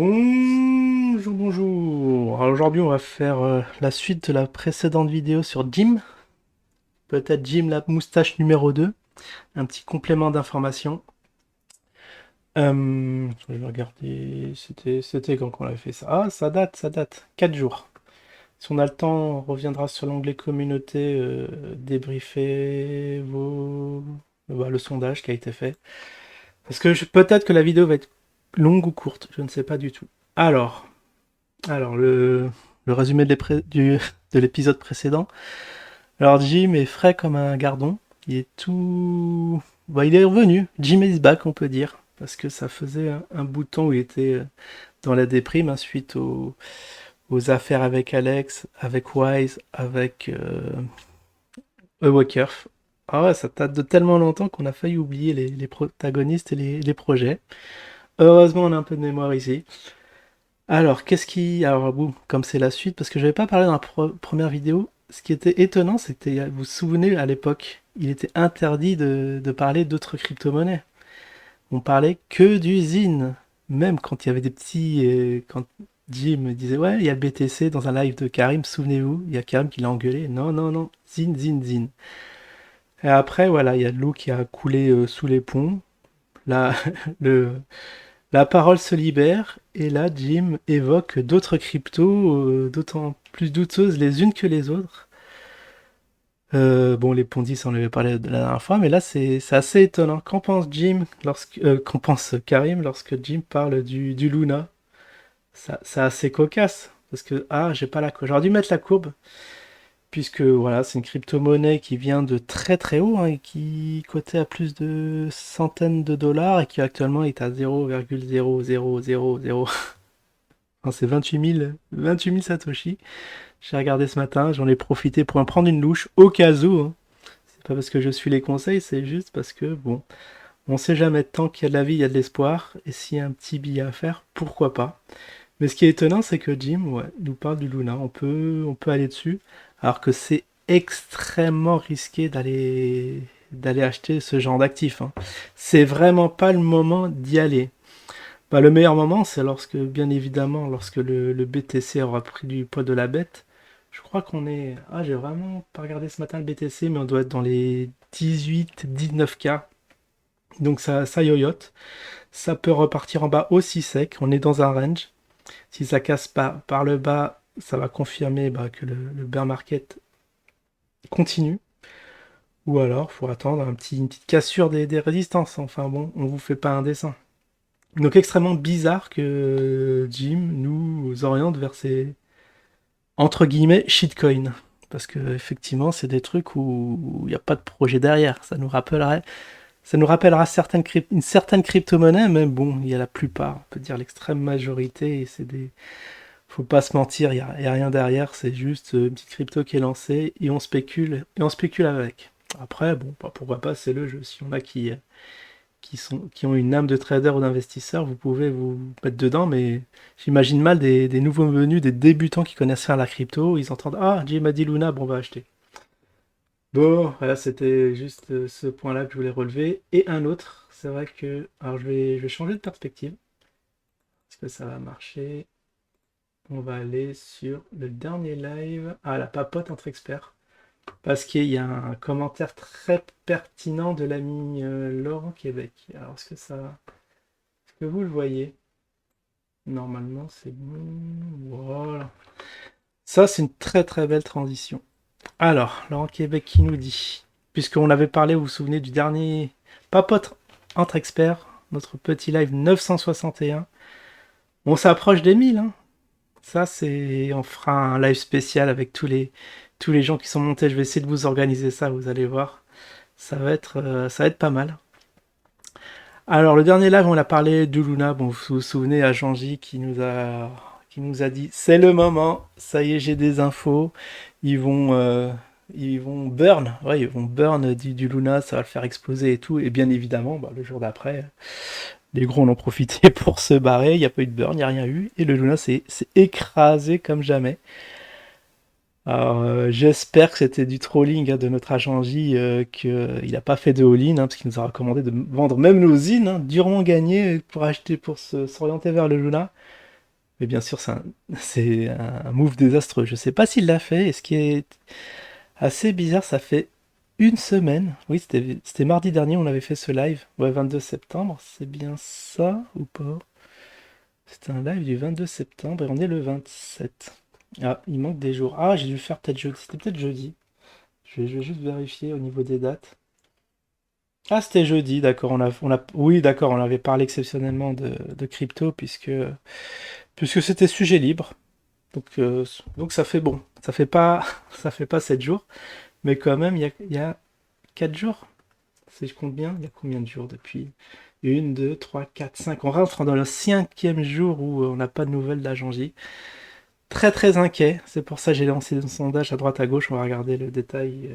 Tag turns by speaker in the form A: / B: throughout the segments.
A: Bonjour, bonjour. Alors aujourd'hui, on va faire la suite de la précédente vidéo sur Jim. Peut-être Jim la moustache numéro 2. Un petit complément d'information. Je vais regarder. C'était quand qu'on avait fait ça. Ah, ça date. 4 jours. Si on a le temps, on reviendra sur l'onglet communauté, débriefer le sondage qui a été fait. Parce que peut-être que la vidéo va être longue ou courte, je ne sais pas du tout. Alors, le résumé de l'épisode précédent. Alors, Jim est frais comme un gardon. Il est tout. Bah, il est revenu. Jim is back, on peut dire. Parce que ça faisait un bout de temps où il était dans la déprime, hein, suite aux affaires avec Alex, avec Wise, avec Wakerf. Ah ouais, ça date de tellement longtemps qu'on a failli oublier les protagonistes et les projets. Heureusement, on a un peu de mémoire ici. Alors, qu'est-ce qui... Alors, bon, comme c'est la suite, parce que je n'avais pas parlé dans la première vidéo, ce qui était étonnant, c'était, vous vous souvenez, à l'époque, il était interdit de parler d'autres crypto-monnaies. On parlait que du Zine. Même quand il y avait des petits... quand Jim me disait, ouais, il y a le BTC dans un live de Karim, souvenez-vous, il y a Karim qui l'a engueulé. Non, non, non, Zine, Zine, Zine. Et après, voilà, il y a de l'eau qui a coulé sous les ponts. Là, le, la parole se libère et là Jim évoque d'autres cryptos, d'autant plus douteuses les unes que les autres. Bon, les Ponzi, on en avait parlé la dernière fois, mais là c'est assez étonnant. Qu'en pense Jim qu'en pense Karim lorsque Jim parle du Luna? C'est assez cocasse parce que j'ai pas la courbe. J'aurais dû mettre la courbe puisque voilà, c'est une crypto-monnaie qui vient de très très haut, hein, et qui cotait à plus de centaines de dollars et qui actuellement est à 0,0000. Non, c'est 28 000 Satoshi. J'ai regardé ce matin, j'en ai profité pour en prendre une louche au cas où, hein. C'est pas parce que je suis les conseils, c'est juste parce que, bon, on sait jamais, tant qu'il y a de la vie, il y a de l'espoir. Et s'il y a un petit billet à faire, pourquoi pas. Mais ce qui est étonnant, c'est que Jim, ouais, nous parle du Luna. On peut aller dessus, alors que c'est extrêmement risqué d'aller acheter ce genre d'actifs, hein. C'est vraiment pas le moment d'y aller. Bah, le meilleur moment, c'est lorsque, bien évidemment, lorsque le BTC aura pris du poids de la bête. Je crois qu'on est... Ah, j'ai vraiment pas regardé ce matin le BTC, mais on doit être dans les 18-19K. Donc ça yoyote. Ça peut repartir en bas aussi sec. On est dans un range. Si ça casse pas par le bas, ça va confirmer que le bear market continue. Ou alors, faut attendre une petite cassure des résistances. Enfin bon, on vous fait pas un dessin. Donc extrêmement bizarre que Jim nous oriente vers ces entre guillemets shitcoins. Parce que effectivement, c'est des trucs où il n'y a pas de projet derrière. Ça nous rappellera une certaine crypto-monnaie, mais bon, il y a la plupart, on peut dire l'extrême majorité, et c'est des. Faut pas se mentir, il y a rien derrière, c'est juste une petite crypto qui est lancée et on spécule avec. Après, bon, pourquoi pas, c'est le jeu. Si on a qui ont une âme de trader ou d'investisseur, vous pouvez vous mettre dedans, mais j'imagine mal des nouveaux venus, des débutants qui connaissent faire la crypto, ils entendent Ah, Jim a dit Luna, bon, on va acheter. Bon, voilà, c'était juste ce point-là que je voulais relever. Et un autre, c'est vrai que. Alors, je vais changer de perspective. Est-ce que ça va marcher? On va aller sur le dernier live. Ah, la papote entre experts. Parce qu'il y a un commentaire très pertinent de l'ami Laurent Québec. Alors, est-ce que vous le voyez? Normalement, c'est bon. Voilà. Ça, c'est une très très belle transition. Alors, Laurent Québec qui nous dit, puisqu'on avait parlé, vous vous souvenez du dernier papote entre experts, notre petit live 961, on s'approche des 1000, hein. Ça, on fera un live spécial avec tous les gens qui sont montés. Je vais essayer de vous organiser ça, vous allez voir. Ça va être pas mal. Alors, le dernier live, on a parlé de Luna. Bon, vous vous souvenez à Jean-J qui nous a dit c'est le moment, ça y est, j'ai des infos. Ils vont, euh, ils vont burn, ouais, ils vont burn du Luna, ça va le faire exploser et tout. Et bien évidemment, le jour d'après, les gros en ont profité pour se barrer. Il n'y a pas eu de burn, il n'y a rien eu. Et le Luna s'est écrasé comme jamais. Alors, j'espère que c'était du trolling, hein, de notre agent J, qu'il n'a pas fait de all-in, hein, parce qu'il nous a recommandé de vendre même nos in, hein, durement gagnés pour s'orienter vers le Luna. Mais bien sûr, c'est un move désastreux. Je sais pas s'il l'a fait. Et ce qui est assez bizarre, ça fait une semaine. Oui, c'était mardi dernier, on avait fait ce live. Ouais, 22 septembre. C'est bien ça ou pas? C'était un live du 22 septembre et on est le 27. Ah, il manque des jours. Ah, j'ai dû le faire peut-être jeudi. C'était peut-être jeudi. Je vais juste vérifier au niveau des dates. Ah, c'était jeudi, d'accord. Oui, d'accord, on avait parlé exceptionnellement de crypto puisque c'était sujet libre. Donc ça fait bon. Ça fait pas, ça fait pas 7 jours, mais quand même, il y a 4 jours. Si je compte bien, il y a combien de jours depuis? Une, 2, 3, 4, 5. On rentre dans le cinquième jour où on n'a pas de nouvelles d'Agent J. Très très inquiet. C'est pour ça que j'ai lancé un sondage à droite à gauche. On va regarder le détail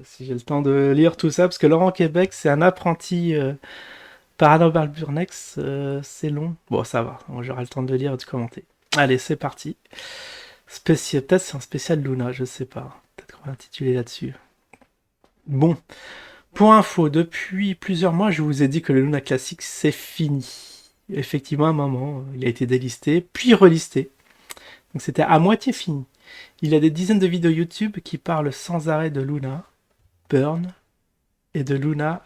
A: si j'ai le temps de lire tout ça. Parce que Laurent Québec, c'est un apprenti Paranormal Burnex. C'est long. Bon, ça va. J'aurai le temps de le lire et de commenter. Allez, c'est parti. Peut-être c'est un spécial Luna, je sais pas. Peut-être qu'on va intituler là-dessus. Bon, pour info, depuis plusieurs mois, je vous ai dit que le Luna classique, c'est fini. Effectivement, à un moment, il a été délisté, puis relisté. Donc c'était à moitié fini. Il y a des dizaines de vidéos YouTube qui parlent sans arrêt de Luna, Burn et de Luna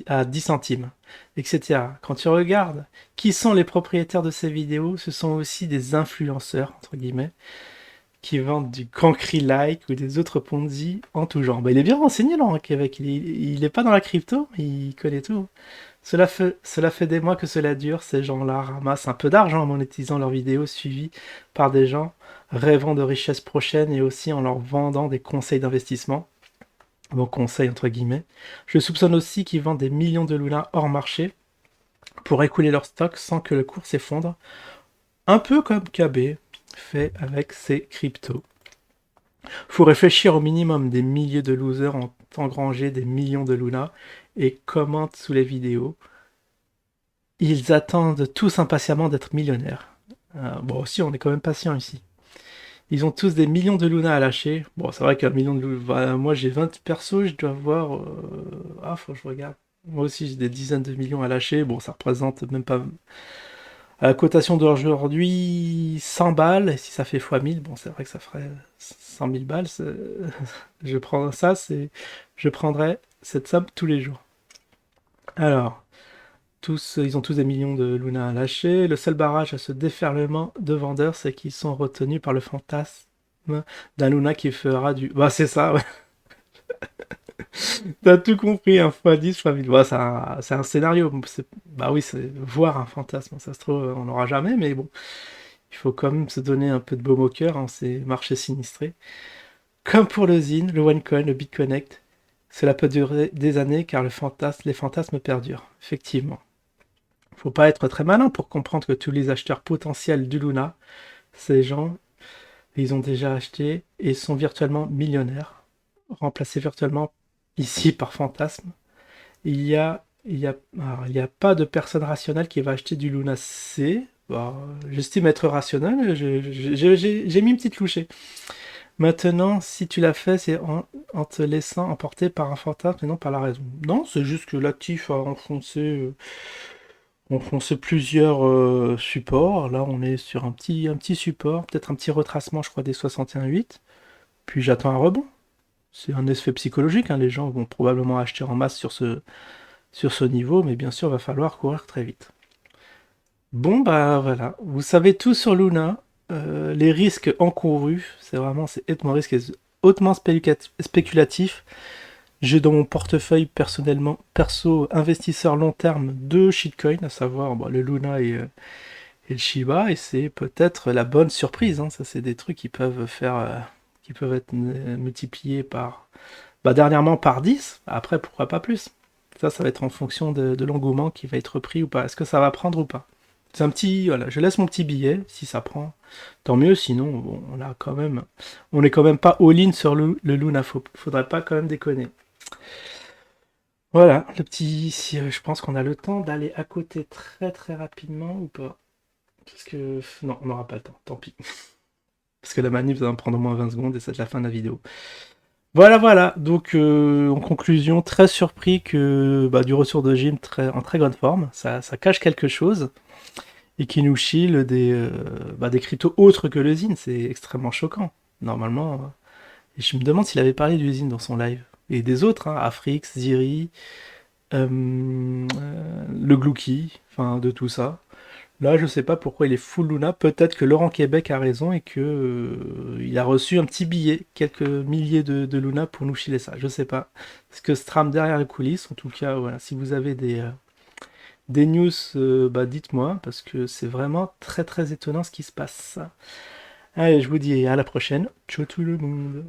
A: à 10 centimes, etc. Quand tu regardes qui sont les propriétaires de ces vidéos, ce sont aussi des influenceurs, entre guillemets, qui vendent du Cancri-like ou des autres Ponzi en tout genre. Bah, il est bien renseigné, Laurent Québec. Il est pas dans la crypto, mais il connaît tout. Cela fait des mois que cela dure. Ces gens-là ramassent un peu d'argent en monétisant leurs vidéos suivies par des gens rêvant de richesses prochaines et aussi en leur vendant des conseils d'investissement. Bon, conseils entre guillemets. Je soupçonne aussi qu'ils vendent des millions de Luna hors marché pour écouler leur stock sans que le cours s'effondre. Un peu comme KB fait avec ses cryptos. Faut réfléchir au minimum des milliers de losers ont engrangé des millions de Luna et commentent sous les vidéos. Ils attendent tous impatiemment d'être millionnaires. Bon, aussi, on est quand même patient ici. Ils ont tous des millions de Luna à lâcher. Bon, c'est vrai qu'un million de Luna. Moi, j'ai 20 persos, je dois avoir. Ah, faut que je regarde. Moi aussi, j'ai des dizaines de millions à lâcher. Bon, ça représente même pas. À la cotation d'aujourd'hui, 100 balles. Et si ça fait x 1000, bon, c'est vrai que ça ferait 100 000 balles. Je prends ça, je prendrais cette somme tous les jours. Alors, ils ont tous des millions de Luna à lâcher. Le seul barrage à ce déferlement de vendeurs, c'est qu'ils sont retenus par le fantasme d'un Luna qui fera du. Bah, c'est ça, ouais. T'as tout compris, un x10, x1000. Bah, c'est un scénario. Bah oui, c'est voir un fantasme. Ça se trouve, on n'aura jamais, mais bon. Il faut quand même se donner un peu de baume au cœur en ces marchés sinistrés. Comme pour le Zine, le OneCoin, le BitConnect, cela peut durer des années car les fantasmes perdurent. Effectivement. Faut pas être très malin pour comprendre que tous les acheteurs potentiels du Luna, ces gens, ils ont déjà acheté et sont virtuellement millionnaires, remplacés virtuellement ici par fantasme. Il y a pas de personne rationnelle qui va acheter du Luna C. Bah, j'estime être rationnel, j'ai mis une petite louchée. Maintenant, si tu l'as fait, c'est en te laissant emporter par un fantasme et non par la raison. Non, c'est juste que l'actif a enfoncé plusieurs supports. Là, on est sur un petit support, peut-être un petit retracement, je crois, des 61,8. Puis j'attends un rebond. C'est un effet psychologique, hein. Les gens vont probablement acheter en masse sur ce niveau, mais bien sûr, il va falloir courir très vite. Bon, bah voilà, vous savez tout sur Luna. Les risques encourus, c'est hautement spéculatif. J'ai dans mon portefeuille personnellement, perso, investisseur long terme, deux shitcoins, à savoir bah, le Luna et le Shiba, et c'est peut-être la bonne surprise, hein. Ça, c'est des trucs qui peuvent être multipliés bah, dernièrement par 10. Après, pourquoi pas plus. Ça va être en fonction de l'engouement qui va être pris ou pas. Est-ce que ça va prendre ou pas? C'est un petit, voilà, je laisse mon petit billet, si ça prend, tant mieux, sinon, bon, on est quand même pas all-in sur le Luna, faudrait pas quand même déconner. Voilà, je pense qu'on a le temps d'aller à côté très très rapidement ou pas? Parce que, non, on n'aura pas le temps, tant pis. Parce que la manip va en prendre au moins 20 secondes et c'est la fin de la vidéo. Voilà, voilà. Donc, en conclusion, très surpris que bah, du retour de Jim en très grande forme. Ça cache quelque chose. et qui nous chille des cryptos autres que le Zine. C'est extrêmement choquant. Normalement. Et je me demande s'il avait parlé du Zine dans son live. Et des autres, hein, Afrix, Ziri, le Glouki, enfin de tout ça. Là, je sais pas pourquoi il est full Luna. Peut-être que Laurent Québec a raison et que il a reçu un petit billet, quelques milliers de Luna pour nous filer ça. Je sais pas. Ce que se trame derrière les coulisses. En tout cas, voilà. Si vous avez des news, bah dites-moi parce que c'est vraiment très très étonnant ce qui se passe. Allez, je vous dis à la prochaine. Ciao tout le monde.